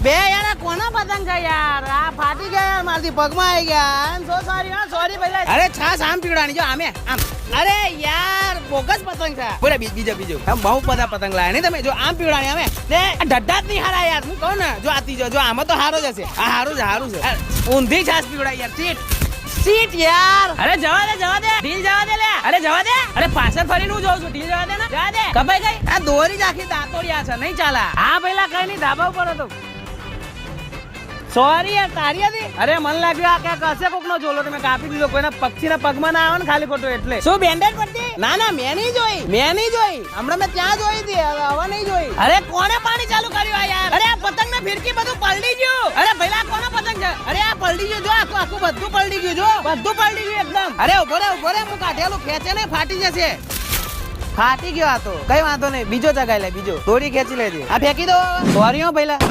બે યાર આ કોના પતંગ છે યાર? આ ફાટી ગયા યાર, મારથી પગમાં આવી ગયા. સો સોરી હા, સોરી ભાઈ. અરે છાસ આમ પીવડાની જો આમે આમ. અરે યાર બોગસ પતંગ છે. બોલે બીજો આમ બહુ બધા પતંગ લાયા નહીં તમે? જો આમ પીવડાની આમે ને ઢડ્ડા જ નહીં હારા યાર. હું કહું ને જો આતી જો આમાં તો હારો જ હશે. આ હારું છે. ઊંધી છાસ પીવડાય યાર. સીટ યાર. અરે જવા દે ઢીલ જવા દે લે. અરે જવા દે. અરે પાછળ ફરીને હું જોઉં છું. ઢીલ જવા દે ને. જવા દે. કપાઈ ગઈ. આ દોરી જ આખી દાંતોડિયા છે, નહીં ચાલા. હા પેલા કઈ નહીં, ધાબા ઉપર હતો. સોરી યાર, તારી હતી. અરે મન લાગ્યું આ ક્યાંક હશે કોક નો ઝોલો તમે કાપી દીધો. કોઈના પક્ષીના પગમાં ના આવે ને ખાલી ખોટું એટલે. શું બેન્ડેજ પડતી? ના મેં નહીં જોઈ. હમણાં મેં ત્યાં જોઈ હતી, હવે નહીં જોઈ. અરે કોણે પાણી ચાલુ કર્યું આ યાર? અરે આ પતંગ ને ફિરકી બધું પલળી ગયું. અરે ભઈલા કોનો પતંગ છે? અરે આ પલળી ગયું જો, આખું બધું પલળી ગયું જો, બધું પલળી ગયું એકદમ. અરે ઉભો રે હું કાઢેલું ખેંચે ને ફાટી જશે. ફાટી ગયો આ તો કઈ વાંધો નહીં, બીજો ચગાઈ લે. બીજો દોરી ખેંચી લેજે. આ ફેંકી દો. સોરી હો ભઈલા.